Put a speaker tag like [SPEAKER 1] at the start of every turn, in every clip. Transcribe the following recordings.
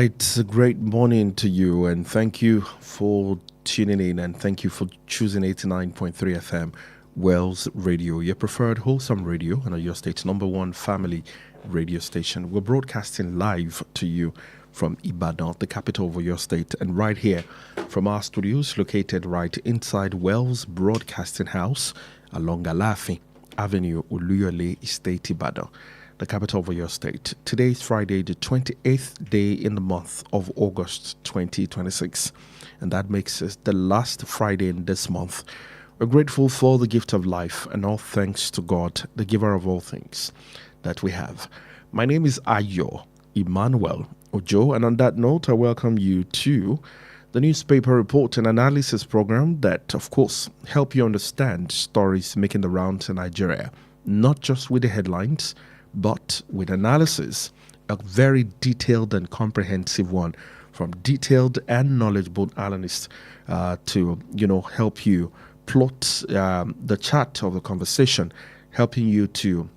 [SPEAKER 1] right, great morning to you, and thank you for tuning in, and thank you for choosing 89.3 FM Wells Radio, your preferred wholesome radio, and your state's number one family radio station. We're broadcasting live to you from Ibadan, the capital of your state, and right here from our studios located right inside Wells Broadcasting House along Alafi Avenue, Oluyole Estate, Ibadan, the capital of your state. Today is Friday, the 28th day in the month of August 2026, and that makes it the last Friday in this month. We're grateful for the gift of life and all thanks to God, the giver of all things that we have. My name is Ayo Emmanuel-Ojo, and on that note, I welcome you to the newspaper report and analysis program that, of course, help you understand stories making the rounds in Nigeria, not just with the headlines, but with analysis, a very detailed and comprehensive one from detailed and knowledgeable analysts to, help you plot the chart of the conversation, helping you to,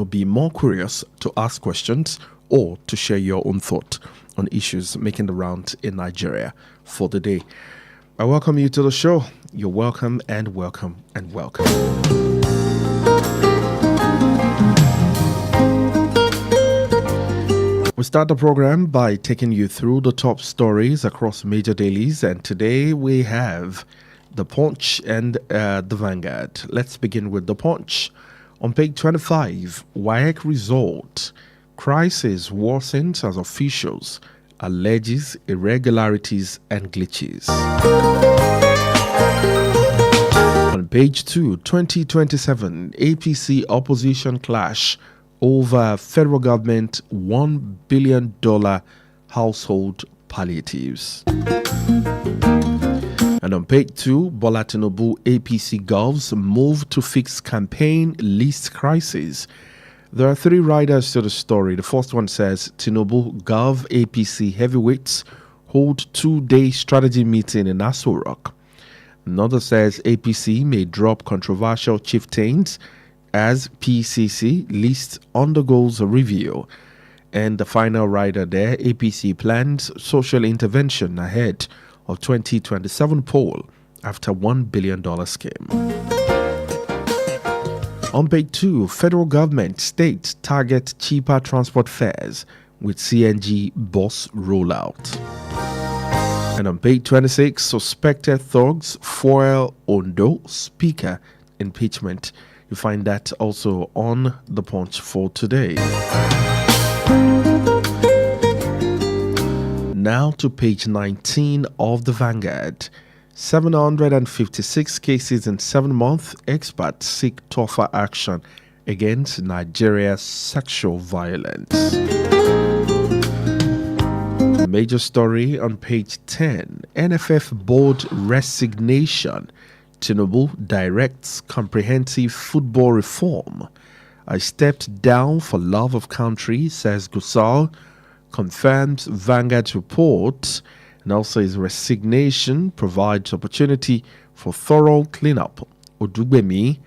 [SPEAKER 1] be more curious, to ask questions, or to share your own thought on issues making the round in Nigeria for the day. I welcome you to the show. You're welcome and welcome and welcome. We start the program by taking you through the top stories across major dailies, and today we have The Punch and the Vanguard. Let's begin with The Punch. On page 25, WAEC result. Crisis worsens as officials alleges irregularities and glitches. On page 2, 2027, APC opposition clash over federal government $1 billion household palliatives. And on page 2, Bola Tinubu APC govs move to fix campaign list crisis. There are three riders to the story. The first one says Tinubu gov APC heavyweights hold 2-day strategy meeting in Aso Rock. Another says APC may drop controversial chieftains as PCC list undergoes a review. And the final rider there, APC plans social intervention ahead of 2027 poll after $1 billion scheme. On page 2, federal government states target cheaper transport fares with CNG bus rollout. And on page 26, suspected thugs foil Ondo speaker impeachment. You find that also on The Punch for today. Now to page 19 of the Vanguard. 756 cases in 7 months. Experts seek tougher action against Nigeria's sexual violence. Major story on page 10. NFF board resignation. Tinubu directs comprehensive football reform. I stepped down for love of country, says Gusau. Confirms Vanguard's report, and also his resignation provides opportunity for thorough cleanup. Odugbemi,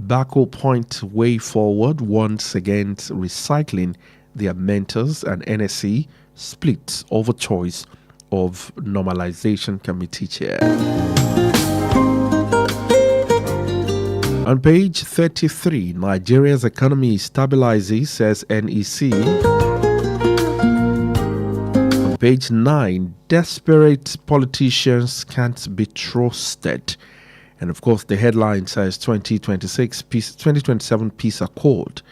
[SPEAKER 1] Bako point way forward once against recycling their mentors, and NSC splits over choice of normalization committee chair. On page 33, Nigeria's economy stabilizes, says NEC. On page 9, desperate politicians can't be trusted. And of course, the headline says 2027 peace accord.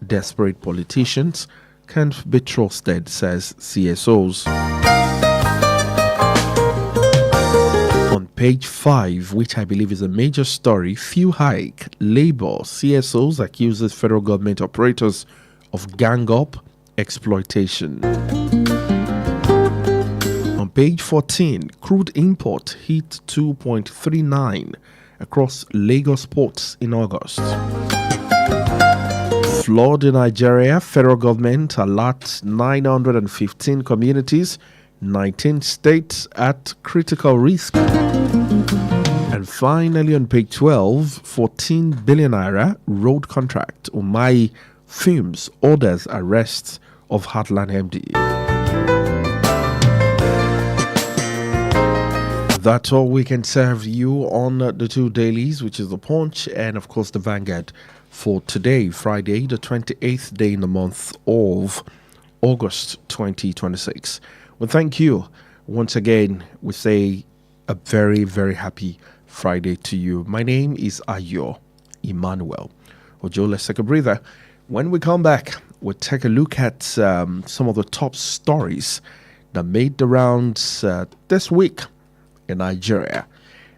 [SPEAKER 1] Desperate politicians can't be trusted, says CSOs. On page 5, which I believe is a major story, fuel hike. Labour CSOs accuses federal government operators of gang up exploitation. On page 14, crude import hit 2.39 across Lagos ports in August. Flood in Nigeria, federal government alerts 915 communities, 19 states at critical risk. And finally, on page 12, 14 billion naira road contract. Umai firms orders arrests of Heartland MD. That's all we can serve you on the two dailies, which is the Punch and, of course, the Vanguard for today, Friday, the 28th day in the month of August 2026. Well, thank you. Once again, we say a very, very happy Friday to you. My name is Ayo Emmanuel-Ojo. Let's take a breather. When we come back, we'll take a look at some of the top stories that made the rounds this week in Nigeria.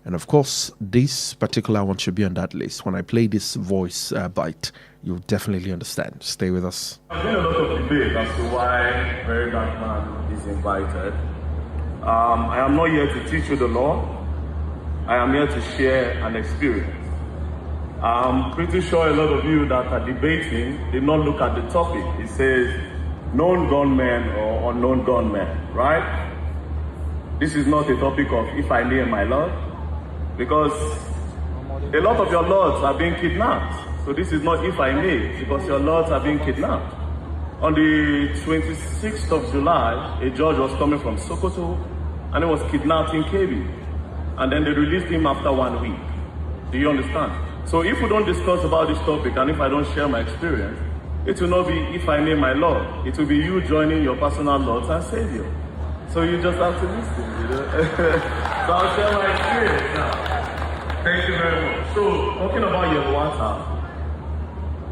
[SPEAKER 1] And of course, this particular one should be on that list. When I play this voice bite, you'll definitely understand. Stay with us.
[SPEAKER 2] There's been a lot of debate as to why Very Dark Man is invited. I am not here to teach you the law. I am here to share an experience. I'm pretty sure a lot of you that are debating did not look at the topic. It says known gunmen or unknown gunmen, right? This is not a topic of if I name my Lord, because a lot of your lords are being kidnapped. So this is not if I may, because your lords are being kidnapped. On the 26th of July, a judge was coming from Sokoto and he was kidnapped in KB. And then they released him after 1 week. Do you understand? So if we don't discuss about this topic and if I don't share my experience, it will not be if I name my Lord. It will be you joining your personal Lord and Savior. So you just have to listen, you know. So I'll share my experience now. Thank you very much. So talking about your water,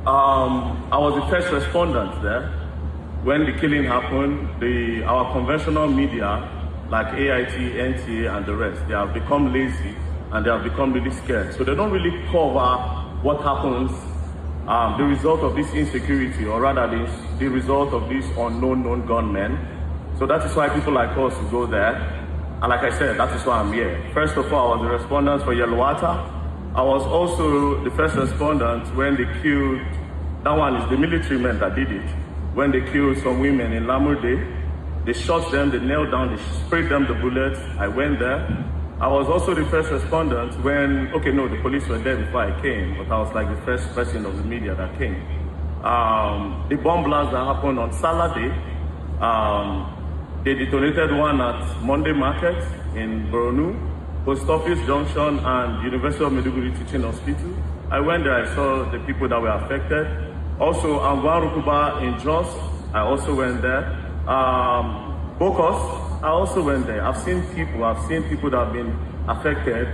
[SPEAKER 2] I was the first respondent there. When the killing happened, our conventional media, like AIT, NTA, and the rest, they have become lazy and they have become really scared. So they don't really cover what happens, the result of this insecurity, or rather the result of these known gunmen. So that is why people like us will go there. And like I said, that is why I'm here. First of all, I was the respondent for Yelwata. I was also the first respondent when they killed, that one is the military men that did it, when they killed some women in Lamurde. They shot them, they knelt down, they sprayed them the bullets. I went there. I was also the first respondent when, the police were there before I came, but I was like the first person of the media that came. The bomb blast that happened on Saturday, they detonated one at Monday Market in Boronu, Post Office Junction, and University of Maiduguri Teaching Hospital. I went there, I saw the people that were affected. Also, Angwan Rukuba in Jos, I also went there. Bokos, I also went there. I've seen people that have been affected.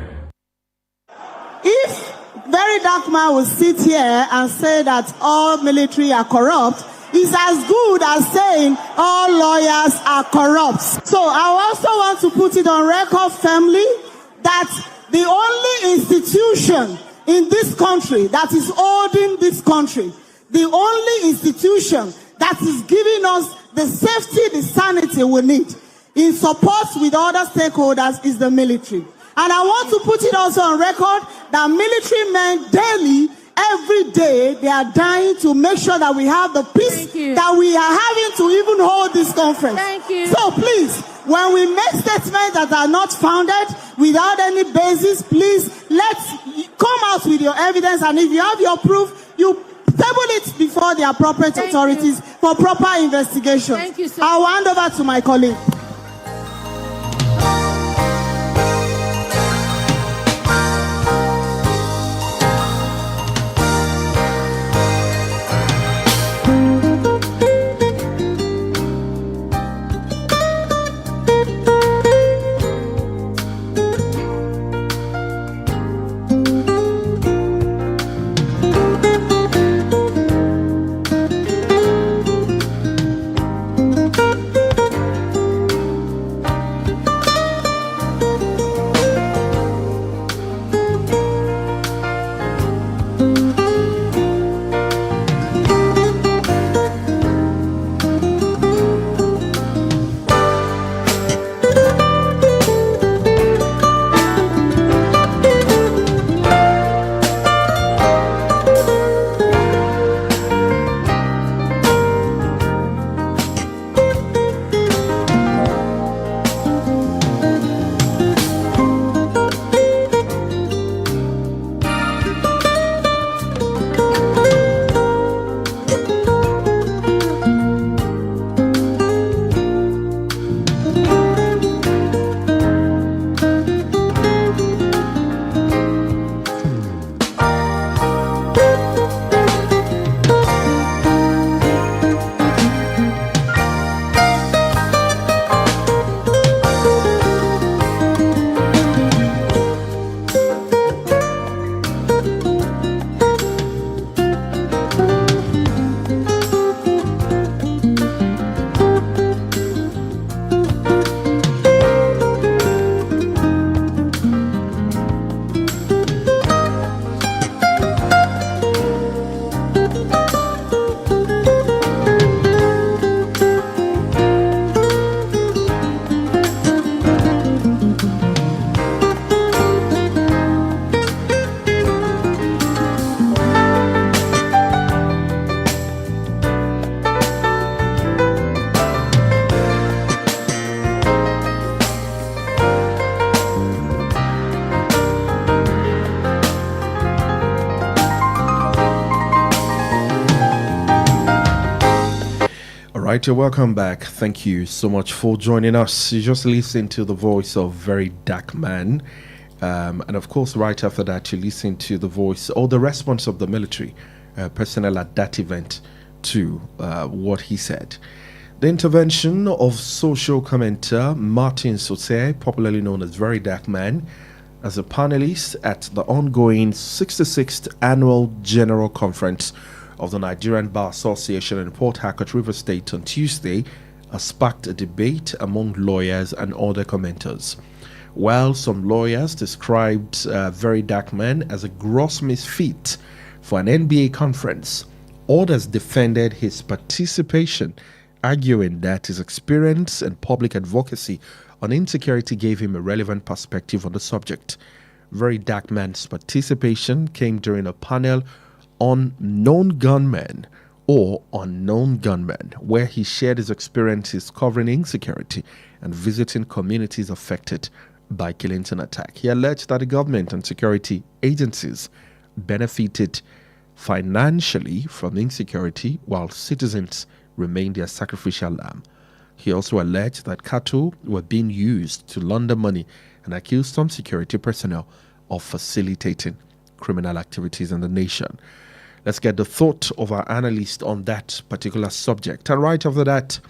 [SPEAKER 3] If Very Dark Man will sit here and say that all military are corrupt, it's as good as saying all lawyers are corrupt. So I also want to put it on record firmly that the only institution in this country that is holding this country, the only institution that is giving us the safety, the sanity we need in support with other stakeholders is the military. And I want to put it also on record that military men daily, every day, they are dying to make sure that we have the peace that we are having to even hold this conference.
[SPEAKER 4] Thank you.
[SPEAKER 3] So please, when we make statements that are not founded, without any basis, please, let's come out with your evidence. And if you have your proof, you table it before the appropriate authorities for proper investigation.
[SPEAKER 4] Thank you, sir.
[SPEAKER 3] I'll hand over to my colleague.
[SPEAKER 1] right, you're welcome back. Thank you so much for joining us. You just listened to the voice of Very Dark Man. And of course, right after that, you listen to the voice or the response of the military personnel at that event to what he said. The intervention of social commentator Martin Sote, popularly known as Very Dark Man, as a panelist at the ongoing 66th Annual General Conference of the Nigerian Bar Association in Port Harcourt, River State on Tuesday has sparked a debate among lawyers and other commenters. While some lawyers described Very Dark Man as a gross misfit for an NBA conference, others defended his participation, arguing that his experience and public advocacy on insecurity gave him a relevant perspective on the subject. Very Dark Man's participation came during a panel on known gunmen or unknown gunmen, where he shared his experiences covering insecurity and visiting communities affected by Killington attack. He alleged that the government and security agencies benefited financially from insecurity while citizens remained their sacrificial lamb. He also alleged that cattle were being used to launder money and accused some security personnel of facilitating criminal activities in the nation. Let's get the thought of our analyst on that particular subject. And right after that,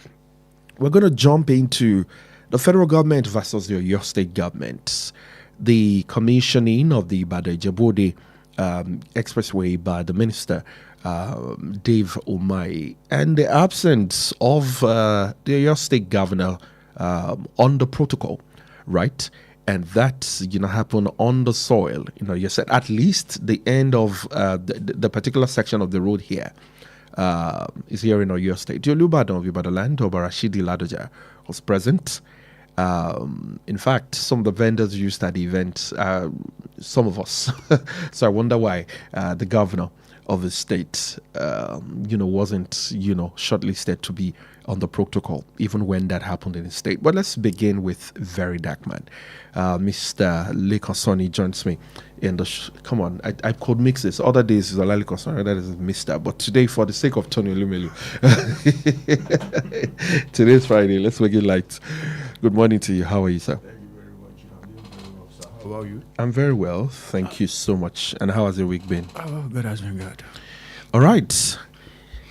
[SPEAKER 1] we're going to jump into the federal government versus the Oyo state government. The commissioning of the Ibadan-Ijebu-Ode expressway by the minister, Dave Umahi, and the absence of the Oyo state governor on the protocol, right? And that, happened on the soil. You said at least the end of the particular section of the road here is here in Oyo State. Olubadan of Ibadan, Obarashidi Ladoja, was present. In fact, some of the vendors used at the event, some of us. So I wonder why the governor of the state, wasn't, shortlisted to be on the protocol, even when that happened in the state. But let's begin with Very Dark Man. Mr. Lekosoni joins me in the come on, I could mix this. Other days is Olale Lekosoni, that is Mr. But today, for the sake of Tony Lumelu, today's Friday. Let's make it light. Good morning to you. How are you, sir?
[SPEAKER 4] Thank you very much. I'm doing very well, sir. How about you?
[SPEAKER 1] I'm very well. Thank you so much. And how has your week been?
[SPEAKER 4] Oh, good has been good.
[SPEAKER 1] All right.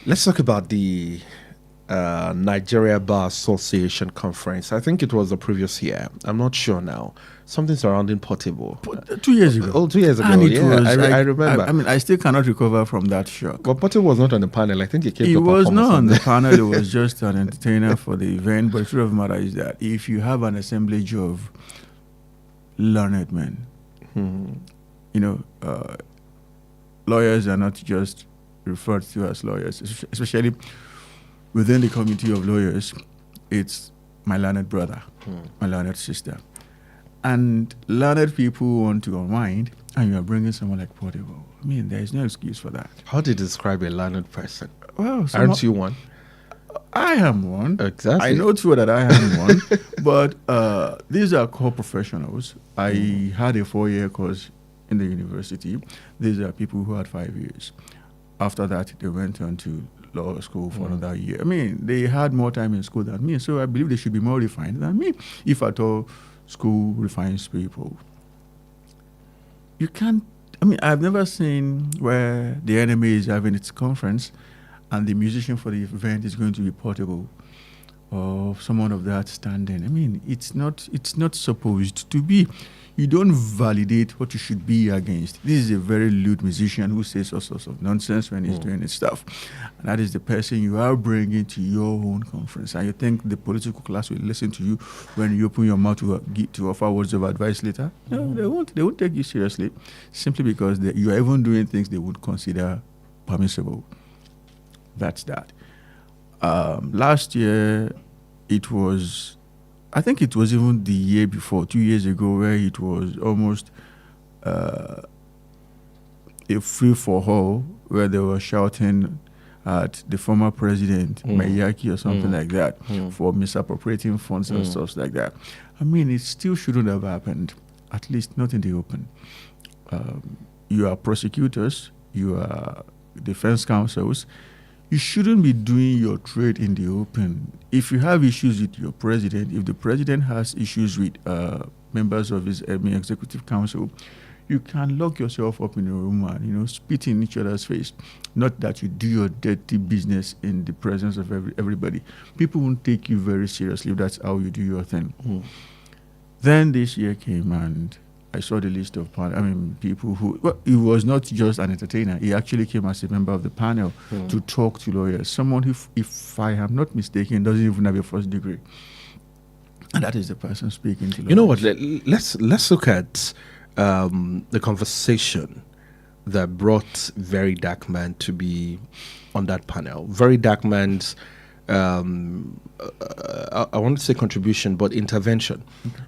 [SPEAKER 1] Let's talk about the Nigeria Bar Association conference. I think it was the previous year. I'm not sure now. Something surrounding Portable.
[SPEAKER 4] 2 years ago.
[SPEAKER 1] Oh, 2 years ago.
[SPEAKER 4] And
[SPEAKER 1] I remember.
[SPEAKER 4] I mean, I still cannot recover from that shock.
[SPEAKER 1] But Portable was not on the panel. I think he came
[SPEAKER 4] He
[SPEAKER 1] to
[SPEAKER 4] was
[SPEAKER 1] perform
[SPEAKER 4] not on the
[SPEAKER 1] something.
[SPEAKER 4] panel. He was just an entertainer for the event. But the truth of the matter is that if you have an assemblage of learned men, lawyers are not just referred to as lawyers, especially within the community of lawyers. It's my learned brother, my learned sister. And learned people want to unwind, and you are bringing someone like Portable. I mean, there is no excuse for that.
[SPEAKER 1] How do you describe a learned person?
[SPEAKER 4] Well,
[SPEAKER 1] Aren't you one?
[SPEAKER 4] I am one.
[SPEAKER 1] Exactly.
[SPEAKER 4] I know too that I am one. But these are core professionals. I had a 4-year course in the university. These are people who had 5 years. After that, they went on to law school for another year. I mean, they had more time in school than me, so I believe they should be more refined than me. If at all, school refines people. You can't, I've never seen where the enemy is having its conference and the musician for the event is going to be Portable or someone of that standing. It's not supposed to be. You don't validate what you should be against. This is a very lewd musician who says all sorts of nonsense when he's doing his stuff. And that is the person you are bringing to your own conference. And you think the political class will listen to you when you open your mouth to offer words of advice later? No, they won't. They won't take you seriously simply because you are even doing things they would consider permissible. That's that. Last year, I think it was even the year before, 2 years ago, where it was almost a free-for-all, where they were shouting at the former president, Mayaki or something like that, for misappropriating funds and stuff like that. It still shouldn't have happened, at least not in the open. You are prosecutors, you are defense counsels, you shouldn't be doing your trade in the open. If you have issues with your president, if the president has issues with members of his executive council, you can lock yourself up in a room and, spit in each other's face. Not that you do your dirty business in the presence of everybody. People won't take you very seriously if that's how you do your thing. Then this year came and I saw the list of people who, he was not just an entertainer. He actually came as a member of the panel to talk to lawyers. Someone who, if I am not mistaken, doesn't even have a first degree. And that is the person speaking to lawyers.
[SPEAKER 1] You know what? Let's look at the conversation that brought Very Dark Man to be on that panel. Very Dark Man's I want to say contribution, but intervention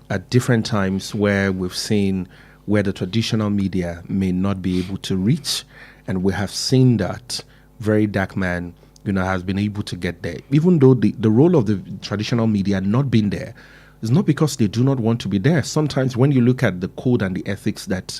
[SPEAKER 1] at different times where we've seen where the traditional media may not be able to reach, and we have seen that Very Dark Man, has been able to get there. Even though the role of the traditional media not being there is not because they do not want to be there. Sometimes when you look at the code and the ethics that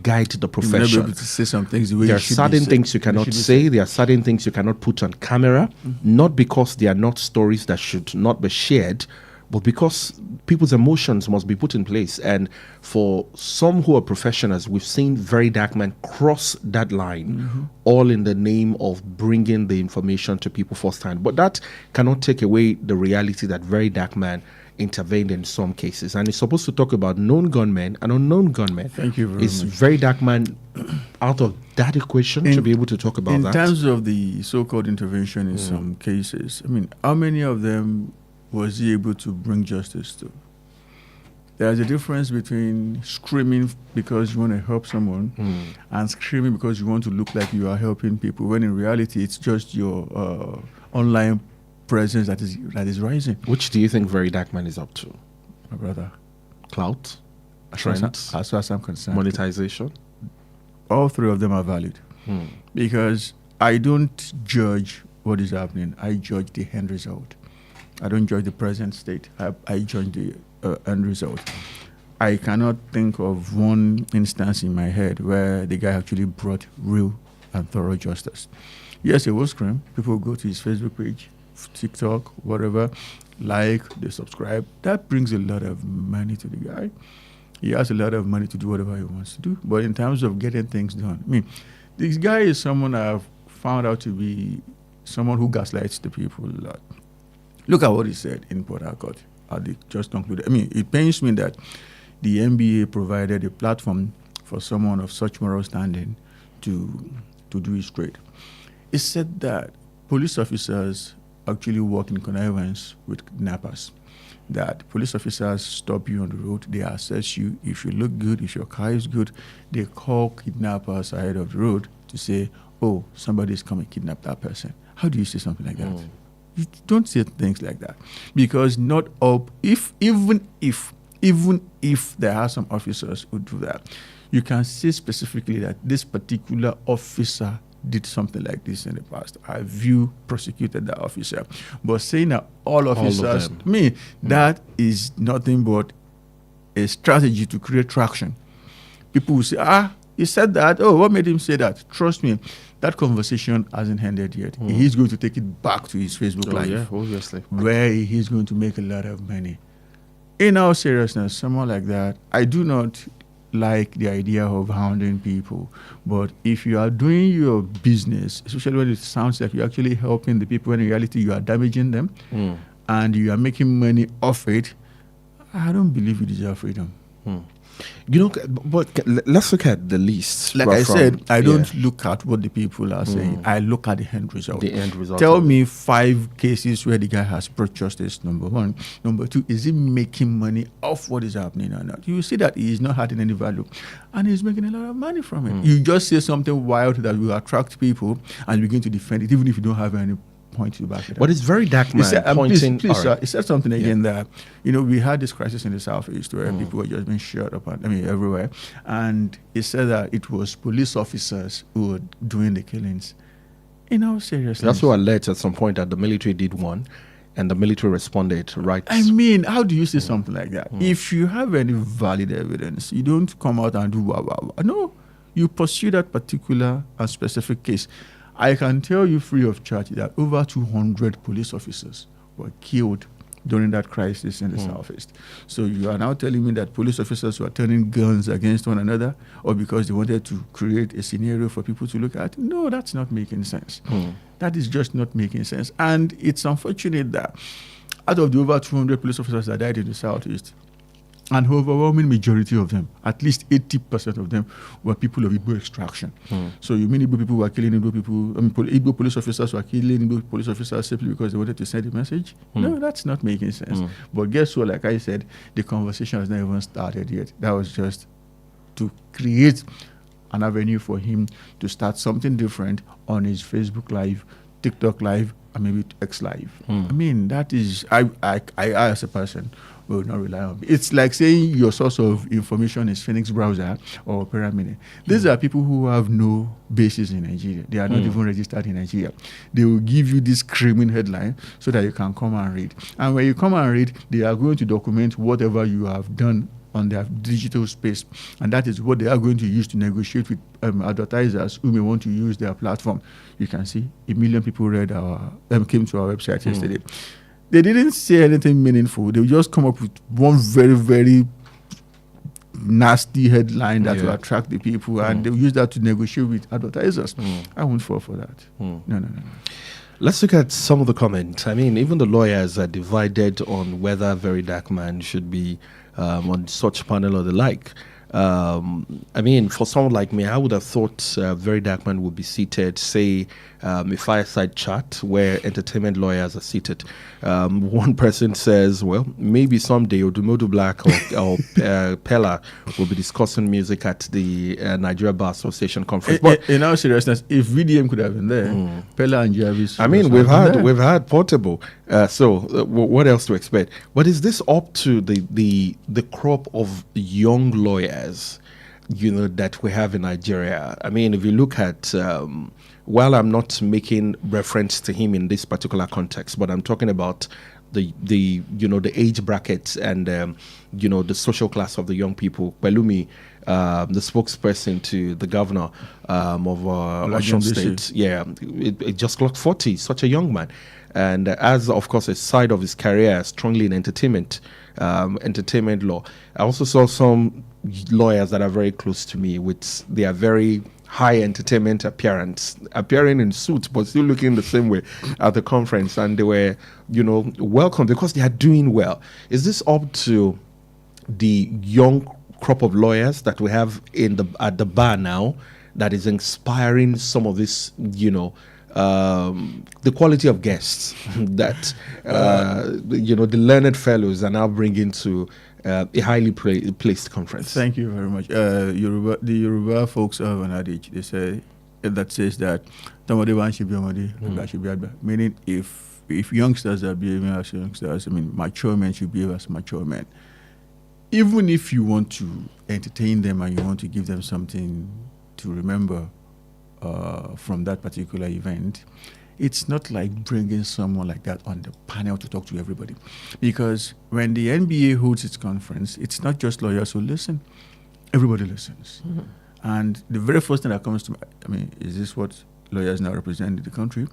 [SPEAKER 1] guide the profession,
[SPEAKER 4] you're able to say some things the way
[SPEAKER 1] there are certain things you cannot say. There are certain things you cannot put on camera, not because they are not stories that should not be shared, but because people's emotions must be put in place. And for some who are professionals, we've seen Very Dark Man cross that line, all in the name of bringing the information to people firsthand. But that cannot take away the reality that Very Dark Man intervened in some cases, and it's supposed to talk about known gunmen and unknown gunmen.
[SPEAKER 4] Thank you very
[SPEAKER 1] Is
[SPEAKER 4] much.
[SPEAKER 1] Very Dark Man out of that equation to be able to talk about that?
[SPEAKER 4] In terms of the so-called intervention in some cases, how many of them was he able to bring justice to? There's a difference between screaming because you want to help someone and screaming because you want to look like you are helping people, when in reality it's just your online presence that is rising.
[SPEAKER 1] Which do you think Very Dark Man is up to?
[SPEAKER 4] My brother.
[SPEAKER 1] Clout?
[SPEAKER 4] As far
[SPEAKER 1] Trends?
[SPEAKER 4] as I'm concerned.
[SPEAKER 1] Monetization?
[SPEAKER 4] All three of them are valid. Because I don't judge what is happening. I judge the end result. I don't judge the present state. I judge the end result. I cannot think of one instance in my head where the guy actually brought real and thorough justice. Yes, it was crime. People go to his Facebook page, TikTok, whatever, they subscribe. That brings a lot of money to the guy. He has a lot of money to do whatever he wants to do. But in terms of getting things done, this guy is someone I've found out to be someone who gaslights the people a lot. Look at what he said in Port Harcourt. Just concluded. It pains me that the NBA provided a platform for someone of such moral standing to do his trade. He said that police officers actually work in connivance with kidnappers. That police officers stop you on the road, they assess you. If you look good, if your car is good, they call kidnappers ahead of the road to say, oh, somebody's come and kidnap that person. How do you say something like that? You don't say things like that. Because not all, even if there are some officers who do that, you can say specifically that this particular officer did something like this in the past. Have you prosecuted that officer? But saying that all officers, that is nothing but a strategy to create traction. People will say, he said that. Oh, what made him say that? Trust me, that conversation hasn't ended yet. He's going to take it back to his Facebook Live.
[SPEAKER 1] Yeah, obviously.
[SPEAKER 4] Where he's going to make a lot of money. In all seriousness, someone like that, I do not like the idea of hounding people. But if you are doing your business, especially when it sounds like you're actually helping the people, when in reality you are damaging them and you are making money off it, I don't believe you deserve freedom.
[SPEAKER 1] But let's look at the list.
[SPEAKER 4] Like I said, I don't look at what the people are saying. I look at the end result.
[SPEAKER 1] The end result.
[SPEAKER 4] Tell me 5 cases where the guy has brought justice, number 1. Number 2, is he making money off what is happening or not? You see that he is not adding any value. And he's making a lot of money from it. You just say something wild that will attract people and you begin to defend it, even if you don't have any point to back it up.
[SPEAKER 1] But it's Very Dark Man pointing.
[SPEAKER 4] Please, sir, he said something again that, we had this crisis in the Southeast where people were just being shot up, everywhere. And he said that it was police officers who were doing the killings. In all seriousness.
[SPEAKER 1] That's what alleged at some point that the military did one and the military responded, right?
[SPEAKER 4] How do you say something like that? If you have any valid evidence, you don't come out and do wah, wah, wah. No, you pursue that particular and specific case. I can tell you free of charge that over 200 police officers were killed during that crisis in the Southeast. So you are now telling me that police officers were turning guns against one another, or because they wanted to create a scenario for people to look at? No, that's not making sense. That is just not making sense. And it's unfortunate that out of the over 200 police officers that died in the Southeast, an overwhelming majority of them, at least 80% of them, were people of Igbo extraction. So you mean Igbo people were killing Igbo people, Igbo police officers were killing Igbo police officers simply because they wanted to send a message? No, that's not making sense. But guess what, like I said, the conversation has not even started yet. That was just to create an avenue for him to start something different on his Facebook Live, TikTok Live, and maybe X Live. I mean, that is, I as a person, will not rely on it. It's like saying your source of information is Phoenix Browser or Opera Mini. These are people who have no basis in Nigeria. They are not even registered in Nigeria. They will give you this screaming headline so that you can come and read. And when you come and read, they are going to document whatever you have done on their digital space, and that is what they are going to use to negotiate with advertisers who may want to use their platform. You can see 1 million people came to our website yesterday. They didn't say anything meaningful. They just come up with one very, very nasty headline that will attract the people, and they'll use that to negotiate with advertisers. I won't fall for that. No.
[SPEAKER 1] Let's look at some of the comments. I mean, even the lawyers are divided on whether Very Dark Man should be on such panel or the like. I mean, for someone like me, I would have thought Very Dark Man would be seated, say, a fireside chat where entertainment lawyers are seated. One person says, well, maybe someday Odumodu Black or Pella will be discussing music at the Nigeria Bar Association conference. But
[SPEAKER 4] in all seriousness, if VDM could have been there, Pella and Jarvis.
[SPEAKER 1] I mean, we've had Portable. What else to expect? But is this up to the crop of young lawyers, that we have in Nigeria? I mean, if you look at, while I'm not making reference to him in this particular context, but I'm talking about the age brackets and the social class of the young people. Belumi, the spokesperson to the governor of Osun State, it just clocked 40. Such a young man, and as of course a side of his career strongly in entertainment law. I also saw some lawyers that are very close to me with their very high entertainment appearance, appearing in suits but still looking the same way at the conference, and they were welcome because they are doing well. Is this up to the young crop of lawyers that we have at the bar now that is inspiring some of this, the quality of guests that the learned fellows are now bringing to a highly placed conference?
[SPEAKER 4] Thank you very much. The Yoruba folks have an adage. They say that says that meaning if youngsters are behaving as youngsters, mature men should behave as mature men. Even if you want to entertain them and you want to give them something to remember from that particular event, it's not like bringing someone like that on the panel to talk to everybody. Because when the NBA holds its conference, it's not just lawyers who listen. Everybody listens. And the very first thing that comes to mind, is this what lawyers now represent in the country?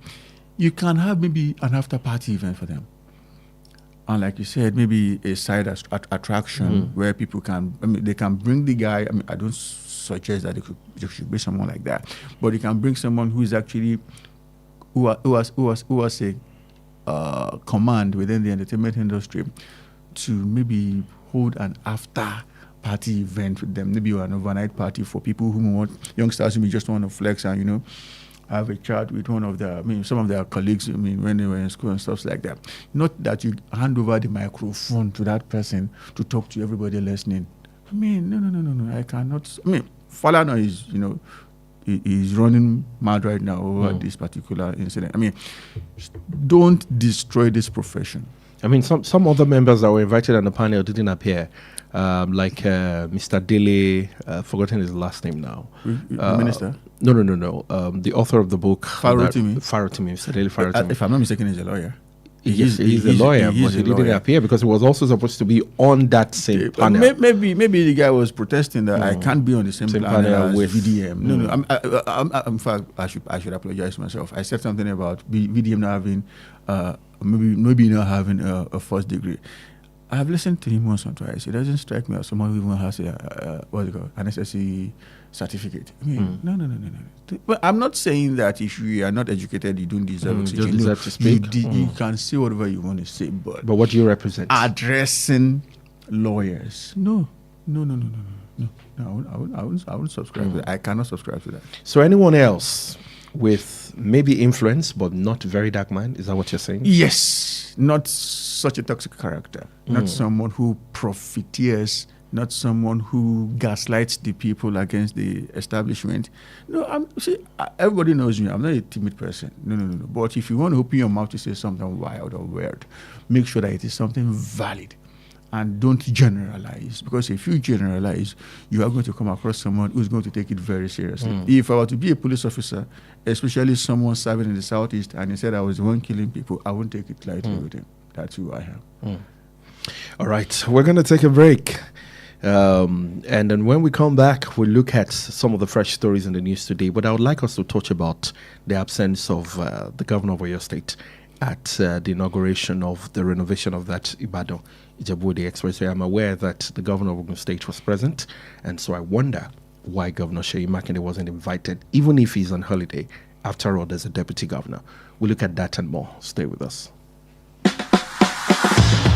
[SPEAKER 4] You can have maybe an after-party event for them. And like you said, maybe a side attraction where people they can bring the guy. I don't suggest that they should be someone like that, but you can bring someone who is actually who has a command within the entertainment industry to maybe hold an after-party event with them, maybe an overnight party for people who want youngsters who just want to flex and have a chat with one of some of their colleagues, when they were in school and stuff like that. Not that you hand over the microphone to that person to talk to everybody listening. No, I cannot. Falana is, he's running mad right now over this particular incident. Don't destroy this profession.
[SPEAKER 1] Some other members that were invited on the panel didn't appear, like Mr. Dele, forgotten his last name now.
[SPEAKER 4] Minister?
[SPEAKER 1] No. The author of the book.
[SPEAKER 4] Farotimi.
[SPEAKER 1] Mr. Dele Farotimi.
[SPEAKER 4] If I'm not mistaken, he's a lawyer.
[SPEAKER 1] He's a lawyer, but he didn't appear because he was also supposed to be on that same panel.
[SPEAKER 4] Maybe the guy was protesting that I can't be on the same panel as
[SPEAKER 1] with
[SPEAKER 4] VDM. No. In fact, I should apologize to myself. I said something about VDM not having, maybe not having a first degree. I have listened to him once or twice. It doesn't strike me as someone who even has what's it called, an SSC certificate. I mean, no. But I'm not saying that if you are not educated, you don't deserve to
[SPEAKER 1] speak. Deserve to speak.
[SPEAKER 4] You can say whatever you want to say, but
[SPEAKER 1] what do you represent?
[SPEAKER 4] Addressing lawyers. No. I wouldn't subscribe to that. I cannot subscribe to that.
[SPEAKER 1] So anyone else with maybe influence but not very dark mind, is that what you're saying?
[SPEAKER 4] Yes, not such a toxic character, not someone who profiteers, not someone who gaslights the people against the establishment. No, everybody knows me. I'm not a timid person. No. But if you want to open your mouth to say something wild or weird, make sure that it is something valid. And don't generalize, because if you generalize, you are going to come across someone who's going to take it very seriously. If I were to be a police officer, especially someone serving in the Southeast, and he said I was the one killing people, I won't take it lightly with him. That's who I am.
[SPEAKER 1] All right, we're going to take a break. And then when we come back, we'll look at some of the fresh stories in the news today. But I would like us to touch about the absence of the governor of Ayo State at the inauguration of the renovation of that Ibadan Ijebu-Ode Expressway. I'm aware that the governor of Ogun State was present, and so I wonder why Governor Seyi Makinde wasn't invited, even if he's on holiday. After all, there's a deputy governor. We'll look at that and more. Stay with us.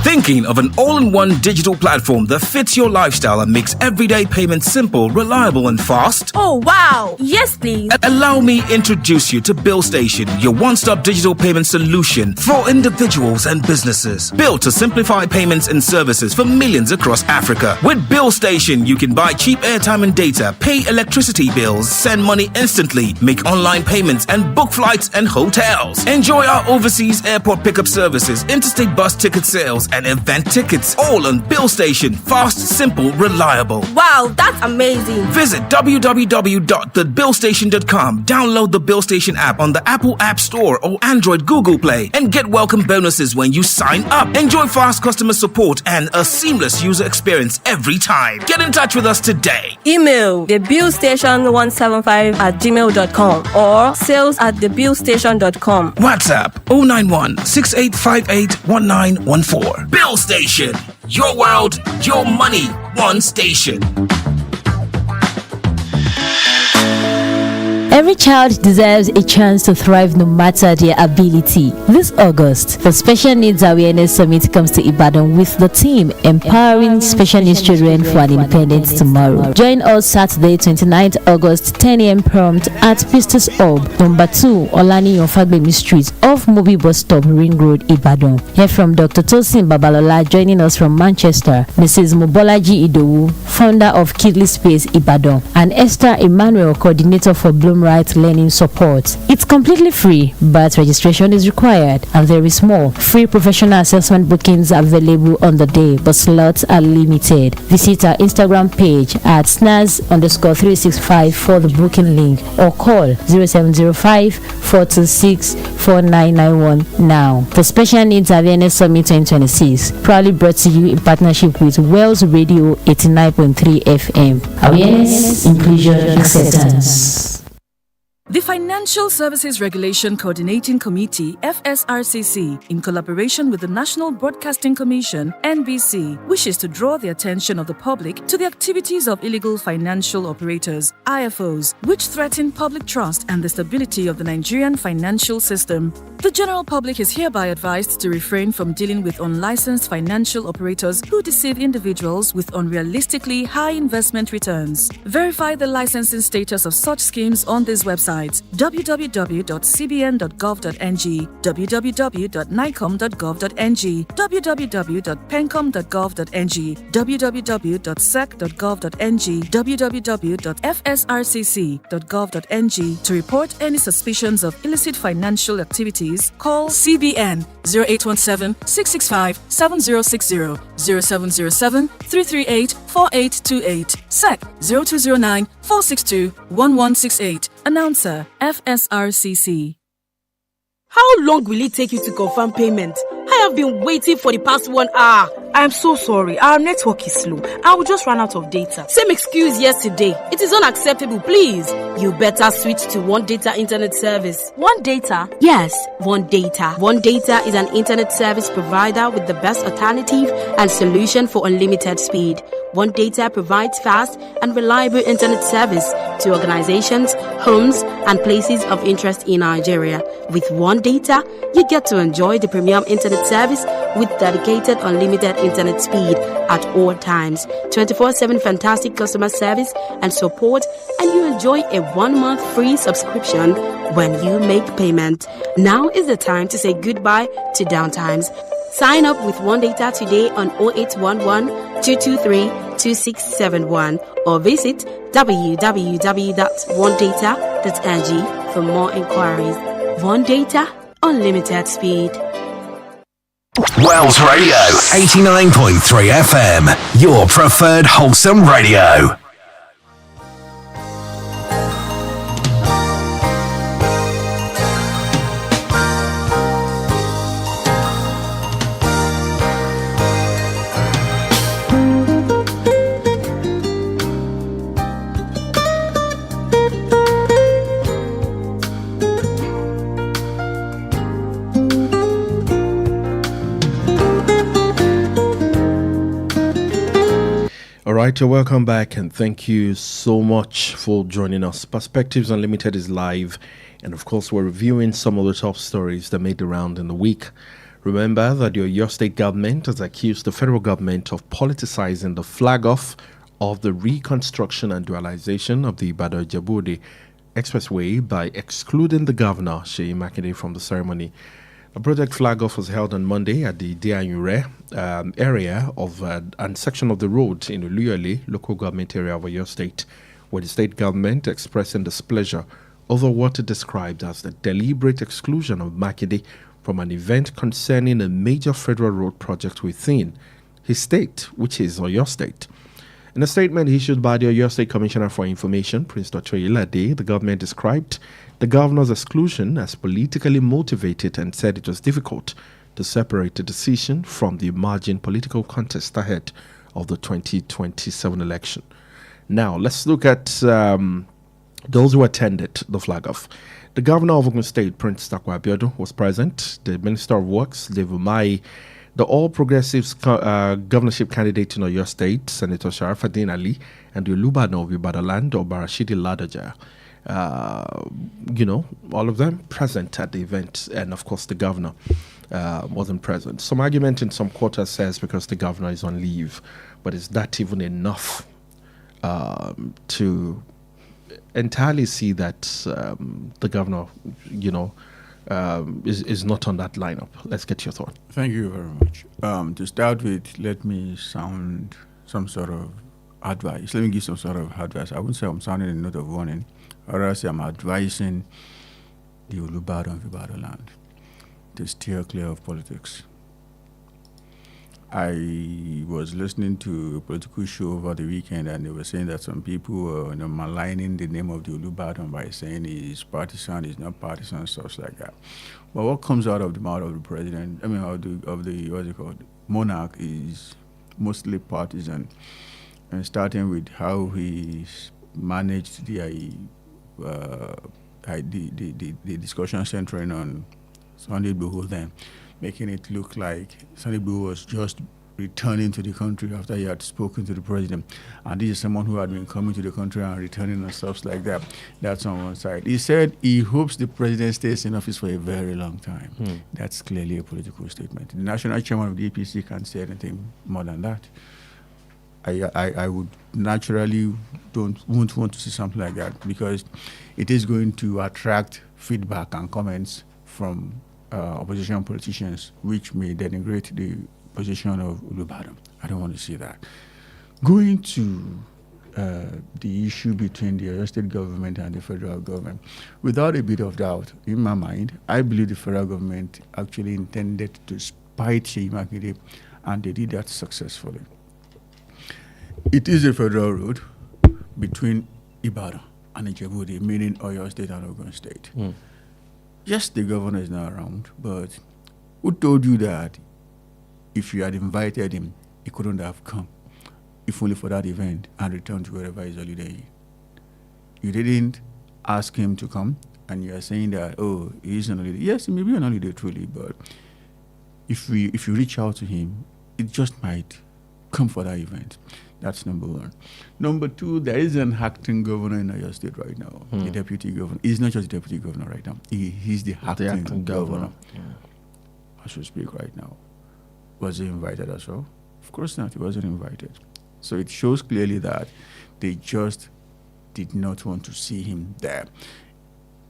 [SPEAKER 5] Thinking of an all-in-one digital platform that fits your lifestyle and makes everyday payments simple, reliable, and fast?
[SPEAKER 6] Oh, wow! Yes, please.
[SPEAKER 5] Allow me introduce you to BillStation, your one-stop digital payment solution for individuals and businesses. Built to simplify payments and services for millions across Africa. With BillStation, you can buy cheap airtime and data, pay electricity bills, send money instantly, make online payments, and book flights and hotels. Enjoy our overseas airport pickup services, interstate bus ticket sales, and event tickets, all on BillStation. Fast, simple, reliable.
[SPEAKER 6] Wow, that's amazing.
[SPEAKER 5] Visit www.thebillstation.com. Download the BillStation app on the Apple App Store or Android Google Play and get welcome bonuses when you sign up. Enjoy fast customer support and a seamless user experience every time. Get in touch with us today.
[SPEAKER 6] Email thebillstation175@gmail.com or sales@thebillstation.com.
[SPEAKER 5] WhatsApp 091 6858 1914. BillStation. Your world, your money, one station.
[SPEAKER 7] Every child deserves a chance to thrive no matter their ability. This August, the Special Needs Awareness Summit comes to Ibadan with the theme Empowering Special Needs Children for an Independent Tomorrow. Join us Saturday, 29th August, 10 a.m. prompt at Pistos Hub, number 2, Olaniyan Fagbemi Street, off Mobi Bus Stop, Ring Road, Ibadan. Hear from Dr. Tosin Babalola joining us from Manchester, Mrs. Mobolaji Idowu, founder of Kidley Space Ibadan, and Esther Emmanuel, coordinator for Bloom Right Learning Support. It's completely free, but registration is required, and there is more. Free professional assessment bookings available on the day, but slots are limited. Visit our Instagram page at snaz_365 for the booking link, or call 0705 426 4991 now. The Special Needs Awareness Summit 2026, proudly brought to you in partnership with Wells Radio 89.3 FM. Awareness, inclusion, acceptance.
[SPEAKER 8] The Financial Services Regulation Coordinating Committee, FSRCC, in collaboration with the National Broadcasting Commission, NBC, wishes to draw the attention of the public to the activities of illegal financial operators, IFOs, which threaten public trust and the stability of the Nigerian financial system. The general public is hereby advised to refrain from dealing with unlicensed financial operators who deceive individuals with unrealistically high investment returns. Verify the licensing status of such schemes on this website: www.cbn.gov.ng, www.nicom.gov.ng, www.pencom.gov.ng, www.sec.gov.ng, www.fsrcc.gov.ng. To report any suspicions of illicit financial activities, call CBN 0817-665-7060, 0707-338-4828, SEC 0209-462-1168. Announcer, FSRCC.
[SPEAKER 9] How long will it take you to confirm payment? have been waiting for the past 1 hour.
[SPEAKER 10] I'm so sorry. Our network is slow. I will just run out of data.
[SPEAKER 9] Same excuse yesterday. It is unacceptable, please. You better switch to One Data Internet Service.
[SPEAKER 10] One Data?
[SPEAKER 9] Yes, One Data. One Data is an internet service provider with the best alternative and solution for unlimited speed. One Data provides fast and reliable internet service to organizations, homes, and places of interest in Nigeria. With One Data, you get to enjoy the premium internet service with dedicated unlimited internet speed at all times, 24/7 fantastic customer service and support, and you enjoy a 1-month free subscription when you make payment. Now is the time to say goodbye to downtimes. Sign up with One Data today on 0811 223 2671 or visit www.onedata.ng for more inquiries. One Data, unlimited speed.
[SPEAKER 11] Wells Radio, 89.3 FM, your preferred wholesome radio.
[SPEAKER 1] All right, so welcome back and thank you so much for joining us. Perspectives Unlimited is live, and of course, we're reviewing some of the top stories that made the round in the week. Remember that your state government has accused the federal government of politicizing the flag off of the reconstruction and dualization of the Ibadan-Ijebu-Ode Expressway by excluding the governor, Seyi Makinde, from the ceremony. A project flag off was held on Monday at the Dianyure area of and section of the road in Oluyole local government area of Oyo State, where the state government expressing displeasure over what it described as the deliberate exclusion of Makinde from an event concerning a major federal road project within his state, which is Oyo State. In a statement issued by the Oyo State Commissioner for Information, Prince Dr. Ilade, the government described the governor's exclusion as politically motivated and said it was difficult to separate the decision from the emerging political contest ahead of the 2027 election. Now, let's look at those who attended the flag off. The governor of Ogun State, Prince Takwa Abiodun, was present. The Minister of Works, Dave Umahi, the All Progressives governorship candidate in Oyo State, Senator Sharafaddin Ali, and the Olubadan of Ibadan-Land, Obarashidi Ladaja. All of them present at the event, and of course the governor wasn't present. Some argument in some quarters says because the governor is on leave, but is that even enough to entirely see that the governor, is not on that lineup? Let's get your thought.
[SPEAKER 4] Thank you very much. To start with, let me sound some sort of advice. Let me give some sort of advice. I wouldn't say I'm sounding a note of warning, or else I'm advising the Olubadan of Ibadan-Land to steer clear of politics. I was listening to a political show over the weekend, and they were saying that some people were maligning the name of the Olubadan by saying he's partisan, he's not partisan, stuff like that. But what comes out of the mouth of the president, of the what's it called, monarch, is mostly partisan. And starting with how he's managed the discussion centering on Sunday Igboho, then making it look like Sunday Igboho was just returning to the country after he had spoken to the president. And this is someone who had been coming to the country and returning and stuff like that. That's on one side. He said he hopes the president stays in office for a very long time. That's clearly a political statement. The national chairman of the APC can't say anything more than that. I would naturally won't want to see something like that, because it is going to attract feedback and comments from opposition politicians, which may denigrate the position of Olubadan. I don't want to see that. Going to the issue between the Oyo State government and the federal government, without a bit of doubt, in my mind, I believe the federal government actually intended to spite Seyi Makinde, and they did that successfully. It is a federal road between Ibadan and Ijebu-Ode, meaning Oyo State and Ogun State. Yes, the governor is not around, but who told you that if you had invited him, he couldn't have come, if only for that event, and returned to wherever his holiday. You didn't ask him to come, and you are saying that, oh, he's on holiday. Yes, he may be on holiday truly, but if you reach out to him, it just might come for that event. That's number one. Number two, there is an acting governor in Ayo State right now, the deputy governor. He's not just the deputy governor right now. He's the acting governor. As we speak right now. Was he invited as well? Of course not. He wasn't invited. So it shows clearly that they just did not want to see him there.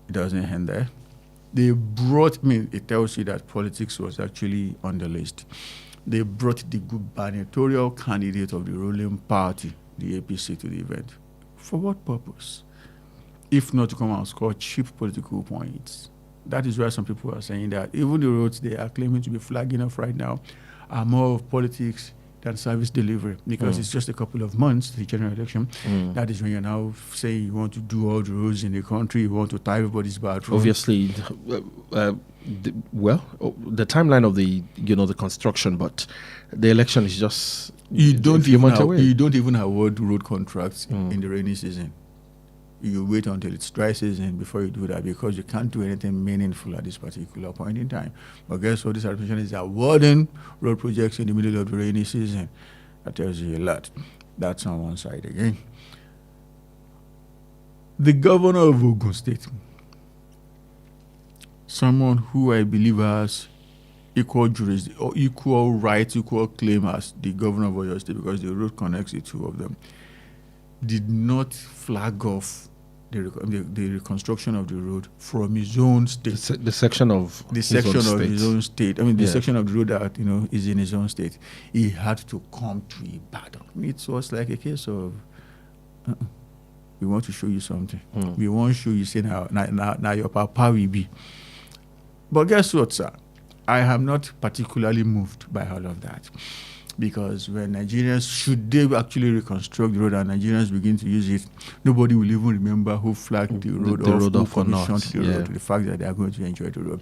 [SPEAKER 4] It doesn't end there. They brought me, it tells you that politics was actually on the list. They brought the gubernatorial candidate of the ruling party, the APC, to the event. For what purpose? If not to come and score cheap political points. That is why some people are saying that even the roads they are claiming to be flagging off right now are more of politics than service delivery, because it's just a couple of months to the general election. That is when you're now saying you want to do all the roads in the country, you want to tie everybody's bathroom.
[SPEAKER 1] Obviously, the timeline of the construction, but the election is just
[SPEAKER 4] you don't even award road contracts in the rainy season. You wait until it's dry season before you do that, because you can't do anything meaningful at this particular point in time. But guess what? This administration is awarding road projects in the middle of the rainy season. That tells you a lot. That's on one side again. The governor of Ogun State, someone who I believe has equal jurisdiction, or equal rights, equal claim as the governor of Oyo State, because the road connects the two of them, did not flag off the reconstruction of the road from his own state.
[SPEAKER 1] The section of his own
[SPEAKER 4] state. I mean, the section of the road that is in his own state. He had to come to Ibadan. It was like a case of, we want to show you something. We want to show you, say now your papa will be. But guess what, sir? I am not particularly moved by all of that. Because when Nigerians, should they actually reconstruct the road and Nigerians begin to use it, nobody will even remember who flagged the road off, who commissioned the road, to the fact that they are going to enjoy the road.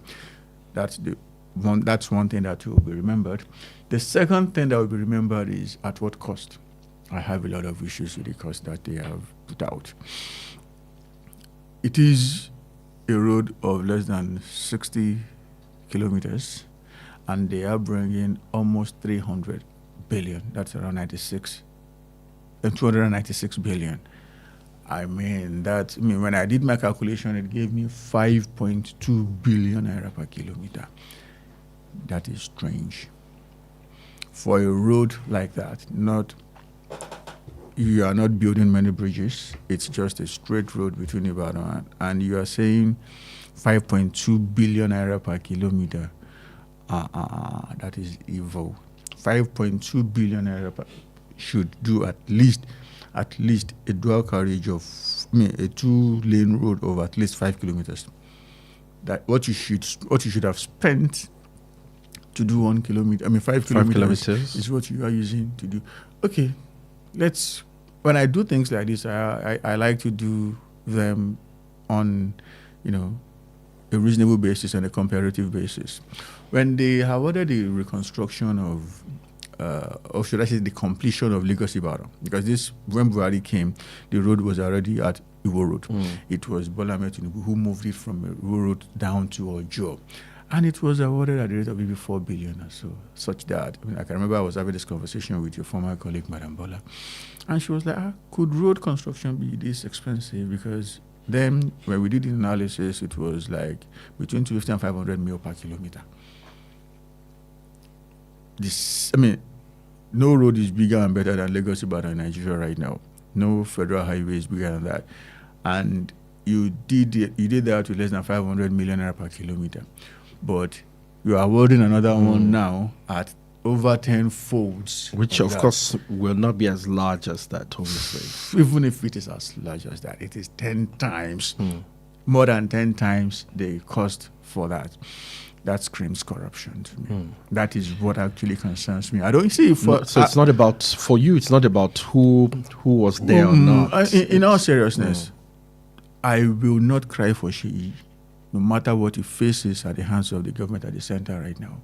[SPEAKER 4] That's one thing that will be remembered. The second thing that will be remembered is at what cost. I have a lot of issues with the cost that they have put out. It is a road of less than 60 kilometers, and they are bringing almost 300 billion. That's around 296 billion. When I did my calculation, it gave me 5.2 billion naira per kilometer. That is strange. For a road like that, you are not building many bridges. It's just a straight road between Ibadan, and you are saying 5.2 billion naira per kilometer. That is evil. 5.2 billion naira should do at least a dual carriage of a 2-lane road of at least 5 kilometers. That what you should have spent to do 1 kilometer. 5 kilometers is what you are using to do. Okay, when I do things like this, I like to do them on, a reasonable basis and a comparative basis. When they awarded the reconstruction of, or should I say the completion of Lagos Ibadan, because when Buhari came, the road was already at Iwo Road. It was Bola Ahmed Tinubu who moved it from Iwo Road down to Ojo. And it was awarded at the rate of maybe 4 billion or so, such that, I can remember I was having this conversation with your former colleague, Madam Bola, and she was like, could road construction be this expensive? Because then, when we did the analysis, it was like between 250 and 500 mil per kilometer. No road is bigger and better than Lagos Ibadan in Nigeria right now. No federal highway is bigger than that. And you did that with less than 500 million naira per kilometer. But you are awarding another one now at over 10 folds.
[SPEAKER 1] Which, of course, will not be as large as that, obviously.
[SPEAKER 4] Even if it is as large as that, it is 10 times, more than 10 times the cost for that. That screams corruption to me. That is what actually concerns me. I don't see
[SPEAKER 1] it's not about, for you, it's not about who was there or not.
[SPEAKER 4] In all seriousness, I will not cry for Sheyi no matter what he faces at the hands of the government at the center right now,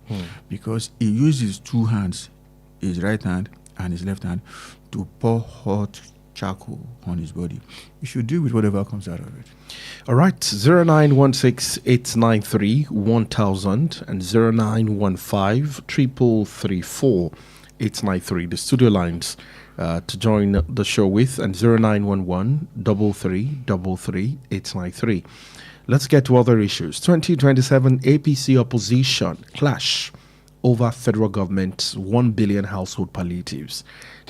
[SPEAKER 4] because he uses two hands, his right hand and his left hand, to pour hot charcoal on his body. You should deal with whatever comes out of it.
[SPEAKER 1] All right, 0916-893-1000 and 0915-333-4893. The studio lines to join the show with, and 0911-3333-893. Let's get to other issues. 2027 APC opposition clash over federal government's 1 billion household palliatives.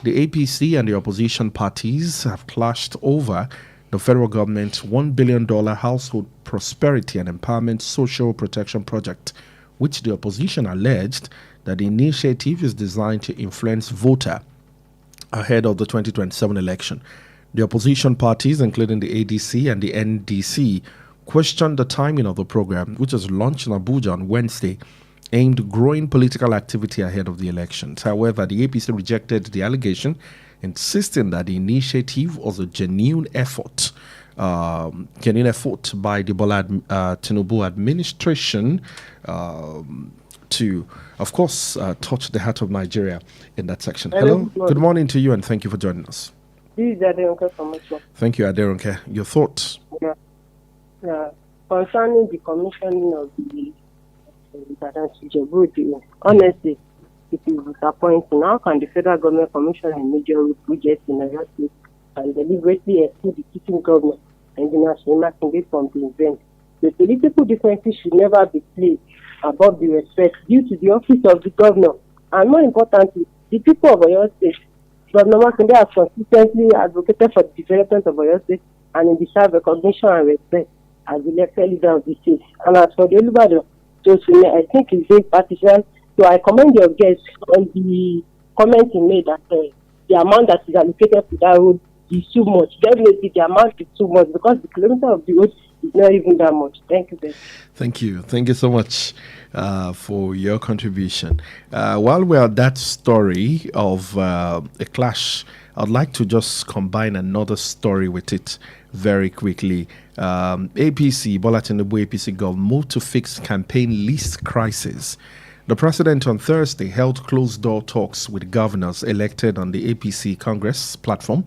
[SPEAKER 1] The APC and the opposition parties have clashed over the federal government's $1 billion household prosperity and empowerment social protection project, which the opposition alleged that the initiative is designed to influence voter ahead of the 2027 election. The opposition parties, including the ADC and the NDC, questioned the timing of the program, which was launched in Abuja on Wednesday, aimed at growing political activity ahead of the elections. However, the APC rejected the allegation, insisting that the initiative was a genuine effort by the Bola Tinubu administration to, of course, touch the heart of Nigeria in that section. Hello, good morning to you, and thank you for joining us.
[SPEAKER 12] This is Aderonke from Metro.
[SPEAKER 1] Thank you, Aderonke. Your thoughts?
[SPEAKER 12] Concerning the commissioning of the honestly, it is disappointing. How can the federal government commission a major road project in Oyo State and deliberately exclude the sitting government and the national market from the event? The political differences should never be placed above the respect due to the office of the governor. And more importantly, the people of Oyo State. Governor Makinde has consistently advocated for the development of Oyo State and in deserve recognition and respect as the elected leader of the state. And as for the Olubado, I think it's very partisan. So I commend your guest on the comment he made that the amount that is allocated to that road is too much. Definitely the amount is too much because the kilometer of the road is not even that much. Thank you, Ben.
[SPEAKER 1] Thank you. Thank you so much for your contribution. While we're at that story of a clash, I'd like to just combine another story with it very quickly. APC, Bola Tinubu APC government moved to fix campaign list crisis. The president on Thursday held closed-door talks with governors elected on the APC Congress platform,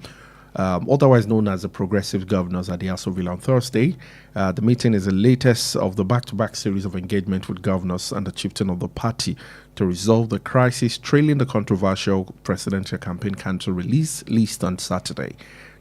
[SPEAKER 1] otherwise known as the Progressive Governors at the Aso Villa on Thursday. The meeting is the latest of the back-to-back series of engagement with governors and the chieftain of the party to resolve the crisis trailing the controversial presidential campaign council release list on Saturday.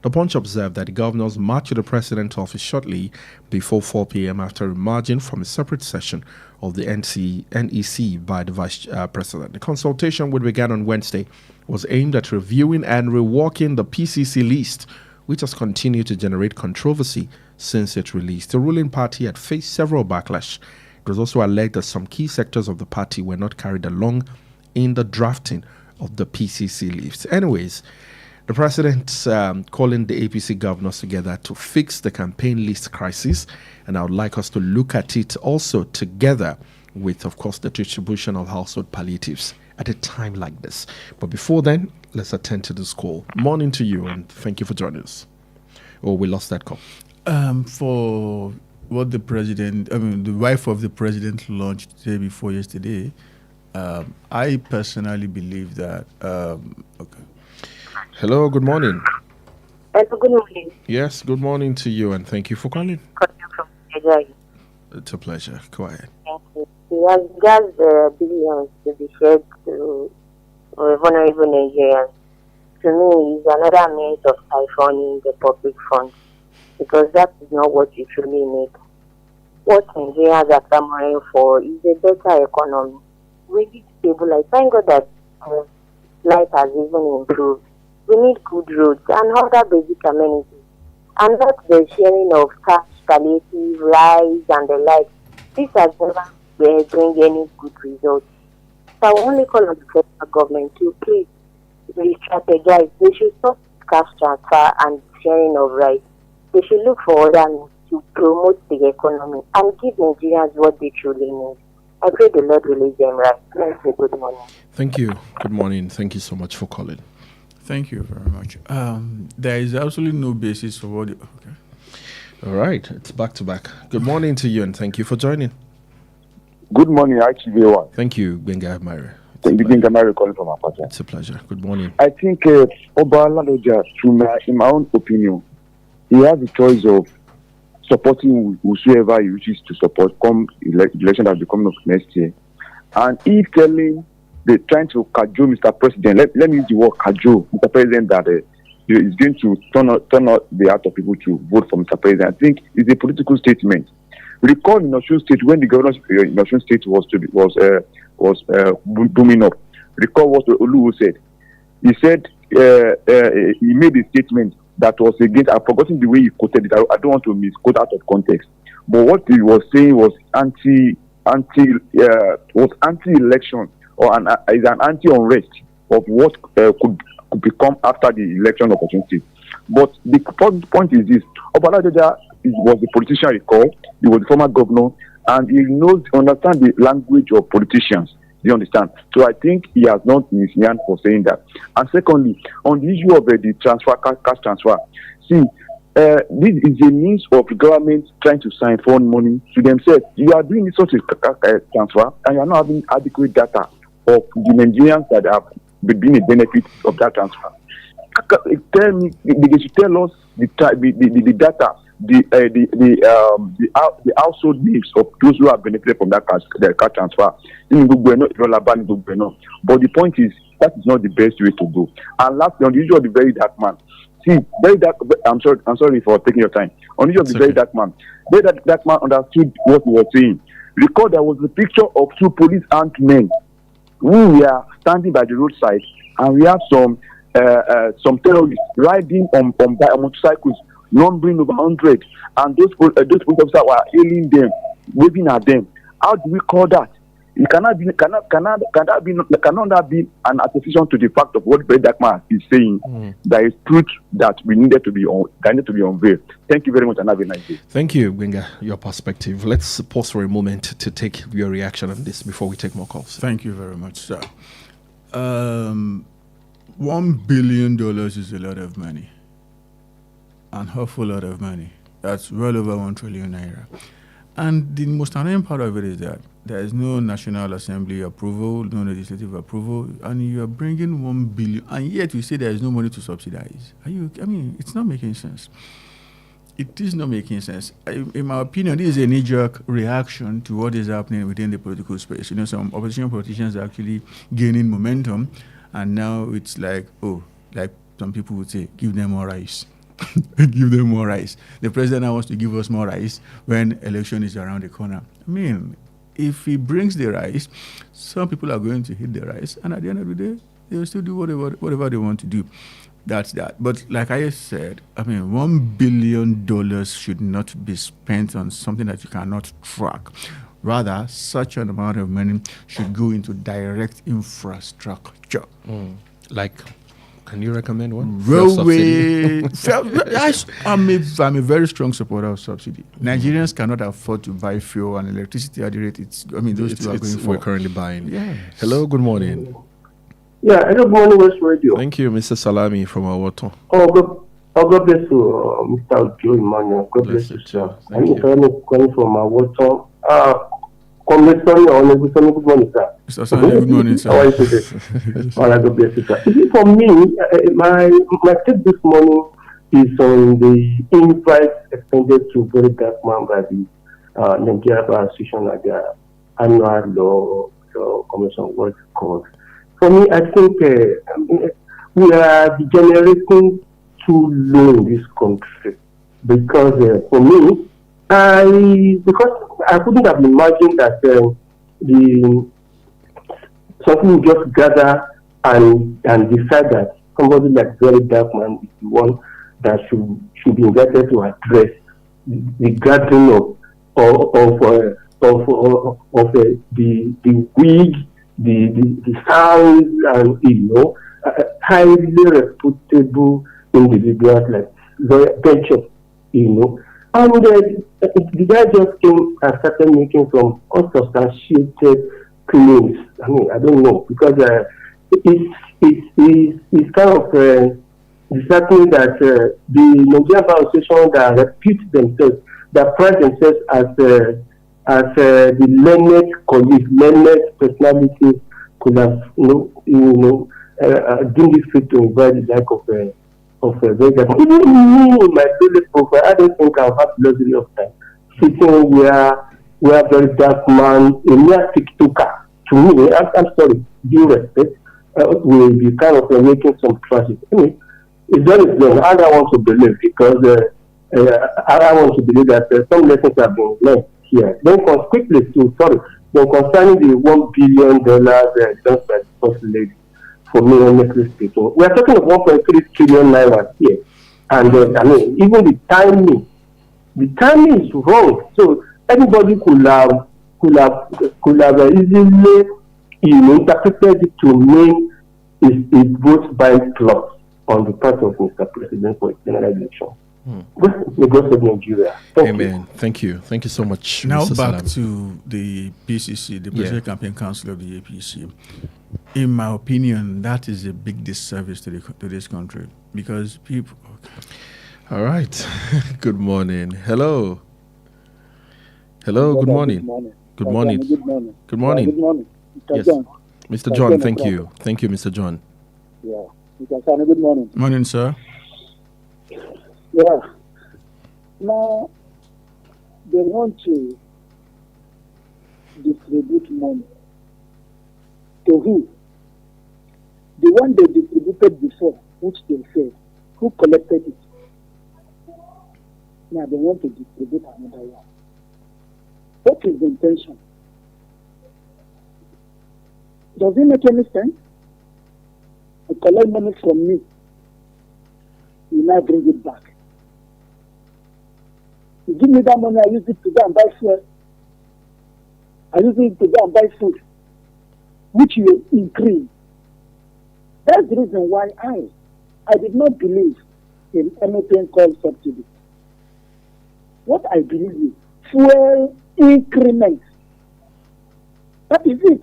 [SPEAKER 1] The Punch observed that the governors marched to the president's office shortly before 4 p.m. after emerging from a separate session of the NEC by the vice president. The consultation, which began on Wednesday, was aimed at reviewing and reworking the PCC list, which has continued to generate controversy since its release. The ruling party had faced several backlash. It was also alleged that some key sectors of the party were not carried along in the drafting of the PCC list. Anyways, the president calling the APC governors together to fix the campaign list crisis, and I would like us to look at it also together with, of course, the distribution of household palliatives at a time like this. But before then, let's attend to this call. Morning to you, and thank you for joining us. Oh, we lost that call.
[SPEAKER 4] For what the wife of the president launched the day before yesterday, I personally believe that. Okay.
[SPEAKER 1] Hello, good morning.
[SPEAKER 12] Hello, good morning.
[SPEAKER 1] Yes, good morning to you, and thank you for calling. It's a pleasure. Go ahead.
[SPEAKER 12] Thank you. As regards billions to be shared to vulnerable Nigerians, to me, is another means of siphoning the public funds, because that is not what you truly need. What Nigerians are clamoring for is a better economy. We need stabilize. Thank God that life has even improved. We need good roads and other basic amenities, and not the sharing of cash, palliative, rice, and the like. This has never bring any good results. So I only call on the federal government to please re-strategize. They should stop cash transfer and sharing of rice. They should look for other means to promote the economy and give Nigerians what they truly need. I pray the Lord will lead them right. Thank you. Good morning.
[SPEAKER 1] Thank you. Good morning. Thank you so much for calling.
[SPEAKER 4] Thank you very much. There is absolutely no basis for what. Okay.
[SPEAKER 1] All right, it's back to back. Good morning to you, and thank you for joining.
[SPEAKER 13] Good morning, ITV1.
[SPEAKER 1] Thank you, Benga Mary.
[SPEAKER 13] Thank you, Benga Mary, calling from Apache.
[SPEAKER 1] It's a pleasure. Good morning.
[SPEAKER 13] I think Oba Ladoja, in my own opinion, he has the choice of supporting whosoever he wishes to support come election that will come up next year. And if trying to cajole Mr. President, let me use the word cajole, Mr. President, that is going to turn out the heart of people to vote for Mr. President. I think it's a political statement. Recall in Osun State when the governor in Osun State was booming up. Recall what Oluwo said. He said he made a statement that was against. I've forgotten the way he quoted it. I don't want to misquote out of context. But what he was saying was anti-election or is an anti-unrest of what could become after the election of Osun State. But the point is this: Obaladeja was the politician, recall. He was the former governor, and he understands the language of politicians. Do you understand? So I think he has not missed hand for saying that. And secondly, on the issue of the cash transfer, see, this is a means of the government trying to sign foreign money to themselves. You are doing this sort of transfer, and you are not having adequate data of the Nigerians that have been a benefit of that transfer. Tell me, they should tell us the data, the household names of those who have benefited from that cash transfer. But the point is, that is not the best way to go. And lastly, on the issue of the very dark man, see, very dark. I'm sorry for taking your time. On the issue of the very dark man, that man understood what we were saying. Recall there was a picture of two police armed men who were standing by the roadside, and we have some terrorists riding on motorcycles, numbering over 100, and those police officers were hailing them, waving at them. How do we call that? It cannot be an attestation to the fact of what Brother Darkman is saying. There is truth that needed to be unveiled. Thank you very much, and have a nice day.
[SPEAKER 1] Thank you, Benga, your perspective. Let's pause for a moment to take your reaction on this before we take more calls.
[SPEAKER 4] Thank you very much, sir. $1 billion is a lot of money. An awful lot of money. That's well over 1 trillion naira. And the most annoying part of it is that there is no National Assembly approval, no legislative approval, and you are bringing 1 billion, and yet you say there is no money to subsidize. It's not making sense. It is not making sense. In my opinion, this is a knee-jerk reaction to what is happening within the political space. Some opposition politicians are actually gaining momentum, and now it's like some people would say, give them more rice. Give them more rice. The president now wants to give us more rice when election is around the corner. If he brings the rice, some people are going to hit the rice, and at the end of the day, they will still do whatever they want to do. That's that. But like I said, $1 billion should not be spent on something that you cannot track. Rather, such an amount of money should go into direct infrastructure.
[SPEAKER 1] Can you recommend one?
[SPEAKER 4] Railway. I'm a very strong supporter of subsidy. Nigerians cannot afford to buy fuel and electricity at the rate those two are going for.
[SPEAKER 1] We're currently buying.
[SPEAKER 4] Yes.
[SPEAKER 1] Hello, good morning.
[SPEAKER 14] Yeah, good morning, West Radio.
[SPEAKER 1] Thank you, Mr. Salami from Awoton.
[SPEAKER 14] God bless you, Mr. Ayo Emmanuel. God bless you, sir. I'm calling from Awoton. Good morning, sir.
[SPEAKER 4] Mr. Sunny, good morning, sir.
[SPEAKER 14] How are you today? All right, God bless you, sir. For me, my take this morning is on the invite extended to very dark man by the Nigeria Bar Association at their annual law commission, what it's called. For me, I think we are degenerating too low in this country because for me, because I couldn't have imagined that something will just gather and decide that somebody like very dark man is the one that should be invited to address the gathering of the wig, the sounds, and highly reputable individuals like the Bench, and the guy just came and started making some unsubstantiated claims. I don't know, because it's kind of It's certainly that the Nigerian Bar Association that repute themselves, that pride themselves as the learned colleagues, learned personalities could have, deemed it fit to invite the like of very good. Even me, in my daily profile, I don't think I'll have luxury of time sitting where very dark man, a mere TikToker. To me, I'm sorry, due respect, will be kind of making some traffic. I mean, it's very long. I don't want to believe because I want to believe that some lessons have been learned here. Then concerning the $1 billion done by the first lady for me, honestly speaking, we are talking of 1.3 trillion naira here, and even the timing is wrong. So everybody could have easily interpreted it to mean it's vote buying plot on the part of Mr. President for a general election. The God of Nigeria.
[SPEAKER 1] Amen. Thank you. Thank you so much.
[SPEAKER 4] Now
[SPEAKER 1] Mr.
[SPEAKER 4] back
[SPEAKER 1] Salam.
[SPEAKER 4] to the PCC, the President Campaign Council of the APC. In my opinion, that is a big disservice to this country because people.
[SPEAKER 1] All right. Good morning. Hello. Hello. Good morning. Good morning.
[SPEAKER 15] Good morning.
[SPEAKER 1] Good morning.
[SPEAKER 15] Good morning. Mr.
[SPEAKER 1] Yes.
[SPEAKER 15] John.
[SPEAKER 1] Mr. John, thank you. Thank you, Mr. John.
[SPEAKER 15] Yeah. Mr. Sani, good morning.
[SPEAKER 4] Morning, sir.
[SPEAKER 15] Yeah. Now, they want to distribute money. To who? The one they distributed before, which they said, who collected it? Now they want to distribute another one. What is the intention? Does it make any sense? I collect money from me. You now bring it back. You give me that money, I use it to go and buy fuel. I use it to go and buy food, which you increase. That's the reason why I did not believe in anything called subsidy. What I believe is fuel increment. That is it.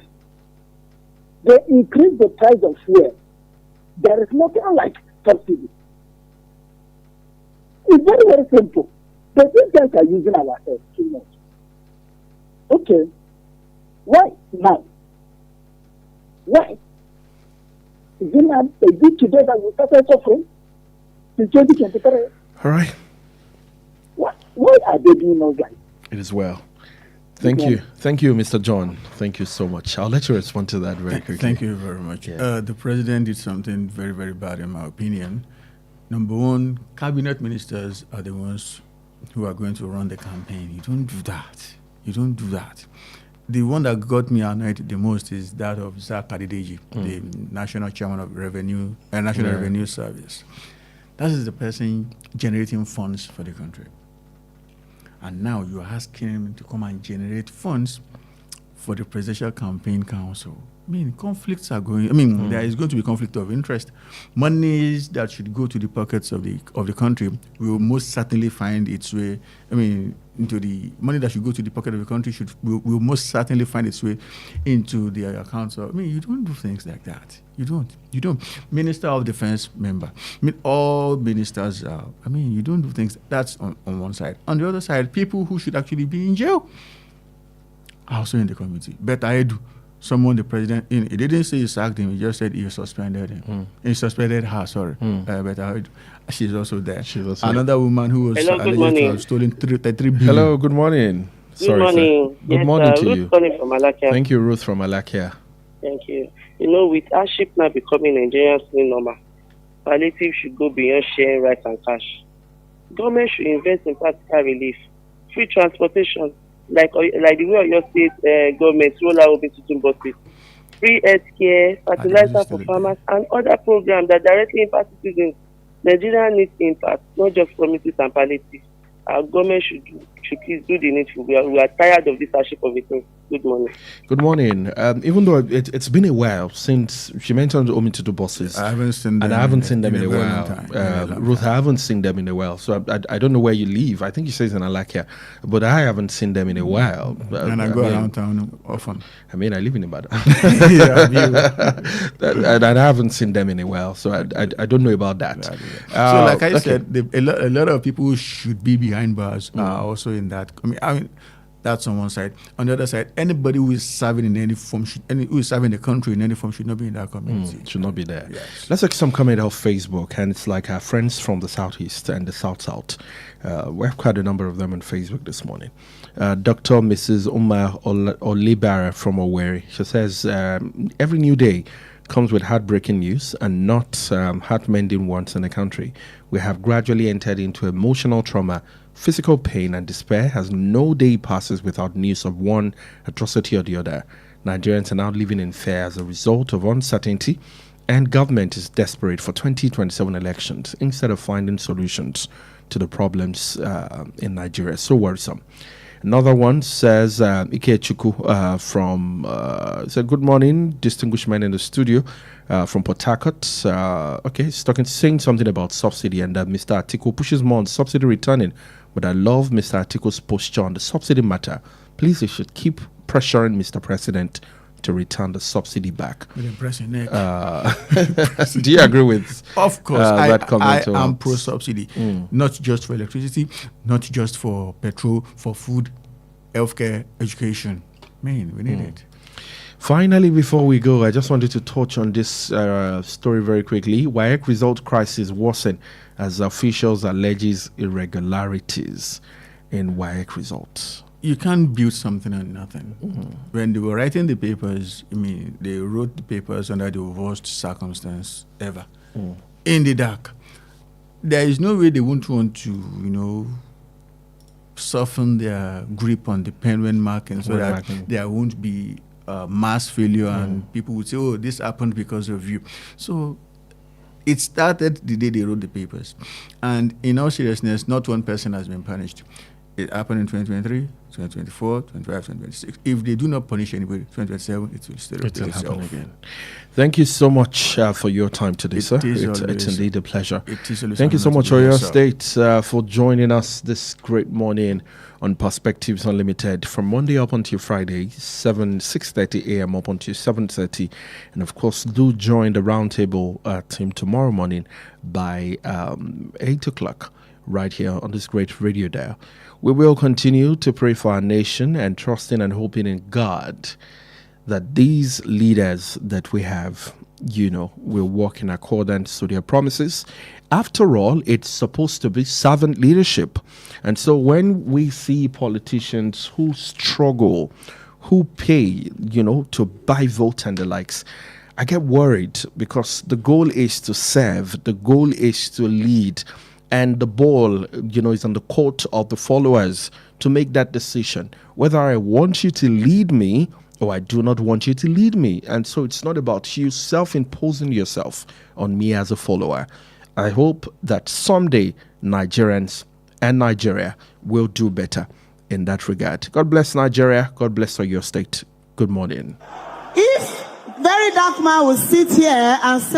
[SPEAKER 15] They increase the price of fuel. There is nothing like subsidy. It's very, very simple. But these guys are using our head too much. Okay. Why now? Why? Is it today that we started suffering? In 2023?
[SPEAKER 1] All right.
[SPEAKER 15] Why are they doing all that?
[SPEAKER 1] It is well. Thank you. Thank you, Mr. John. Thank you so much. I'll let you respond to that very quickly.
[SPEAKER 4] Thank you very much. The president did something very, very bad in my opinion. Number one, cabinet ministers are the ones who are going to run the campaign. You don't do that. You don't do that. The one that got me annoyed the most is that of Zach Adideji, the national chairman of National Revenue Service. That is the person generating funds for the country. And now you are asking him to come and generate funds for the Presidential Campaign Council. I mean, conflicts are going. I mean, there is going to be conflict of interest. Monies that should go to the pockets of the country will most certainly find its way. I mean, into the money that should go to the pocket of the country will most certainly find its way into the accounts of. I mean, you don't do things like that. You don't. Minister of Defense member. I mean, all ministers are. I mean, you don't do things. That's on one side. On the other side, people who should actually be in jail are also in the committee. But I do. Someone, the president, he didn't say he sacked him. He just said he suspended him. He suspended her. Sorry, but she's also there. Another woman who was alleged to have stolen 33 billion.
[SPEAKER 1] Hello, good morning.
[SPEAKER 12] Good morning.
[SPEAKER 1] Good morning to
[SPEAKER 12] Ruth
[SPEAKER 1] you.
[SPEAKER 12] calling from Alakia.
[SPEAKER 1] Thank you, Ruth from Alakia.
[SPEAKER 12] Thank you. You know, with hardship now becoming Nigeria's new normal, palliative should go beyond sharing rice and cash. Government should invest in practical relief, free transportation, like the way your state government roll out open buses, free health care, fertilizer for farmers, and other programs that directly impact citizens. Nigeria needs impact, not just promises and palliative. Our government should please do the needful. We are tired of this hardship of a thing.
[SPEAKER 15] Good morning.
[SPEAKER 1] Good morning. Even though it's been a while since she mentioned Omitutu buses,
[SPEAKER 4] I haven't seen them.
[SPEAKER 1] and I haven't seen them in a
[SPEAKER 4] very
[SPEAKER 1] while.
[SPEAKER 4] long time.
[SPEAKER 1] Ruth, I haven't seen them in a while. So I don't know where you live. I think you say it's in Alakia, but I haven't seen them in a while.
[SPEAKER 4] And I go around town often.
[SPEAKER 1] I mean, I live in Ibadan.
[SPEAKER 4] Yeah,
[SPEAKER 1] and I haven't seen them in a while, so I don't know about that.
[SPEAKER 4] So, like I said, a lot of people who should be behind bars are also in that. I mean, that's on one side. On the other side, anybody who is serving in any form, who is serving the country in any form, should not be in that community.
[SPEAKER 1] Should not be there.
[SPEAKER 4] Yes.
[SPEAKER 1] Let's take some comment off Facebook, and it's like our friends from the southeast and the south. We have quite a number of them on Facebook this morning. Dr. Mrs. Umar Olibara from Owerri. She says, every new day comes with heartbreaking news and not heart-mending ones in the country. We have gradually entered into emotional trauma, physical pain and despair, as no day passes without news of one atrocity or the other. Nigerians are now living in fear as a result of uncertainty, and government is desperate for 2027 elections instead of finding solutions to the problems in Nigeria. So worrisome. Another one says, Ike Chuku said, good morning, distinguished men in the studio from Port Harcourt. Okay, he's saying something about subsidy, and Mr. Atiku pushes more on subsidy returning. But I love Mr. Atiku's posture on the subsidy matter. Please, you should keep pressuring Mr. President to return the subsidy back.
[SPEAKER 4] With impressing neck.
[SPEAKER 1] Do you agree with
[SPEAKER 4] Of course,
[SPEAKER 1] that comment?
[SPEAKER 4] I am pro-subsidy, not just for electricity, not just for petrol, for food, healthcare, education. Man, we need it.
[SPEAKER 1] Finally, before we go, I just wanted to touch on this story very quickly. WAEC result crisis worsen as officials alleges irregularities in WAEC results.
[SPEAKER 4] You can't build something on nothing. When they were writing the papers, I mean, they wrote the papers under the worst circumstance ever, in the dark. There is no way they won't want to, soften their grip on the penguin marking so that there won't be mass failure and people would say, oh, this happened because of you. So it started the day they wrote the papers. And in all seriousness, not one person has been punished. It happened in 2023, 2024, 2025, 2026. If they do not punish anybody, 2027, it will still repeat itself.
[SPEAKER 1] Happen again. Thank you so much for your time today, sir.
[SPEAKER 4] It's
[SPEAKER 1] indeed a pleasure.
[SPEAKER 4] Thank
[SPEAKER 1] you so much, Oyo State, for joining us this great morning on Perspectives Unlimited from Monday up until Friday, 6:30 a.m. up until 7:30. And of course, do join the roundtable team tomorrow morning by 8 o'clock right here on this great radio dial. We will continue to pray for our nation and trusting and hoping in God that these leaders that we have, will work in accordance to their promises. After all, it's supposed to be servant leadership. And so when we see politicians who struggle, who pay, to buy votes and the likes, I get worried because the goal is to serve, the goal is to lead, and the ball, is on the court of the followers to make that decision, whether I want you to lead me or I do not want you to lead me. And so it's not about you self-imposing yourself on me as a follower. I hope that someday Nigerians and Nigeria will do better in that regard. God bless Nigeria. God bless your state. Good morning.
[SPEAKER 3] If very dark man will sit here and say,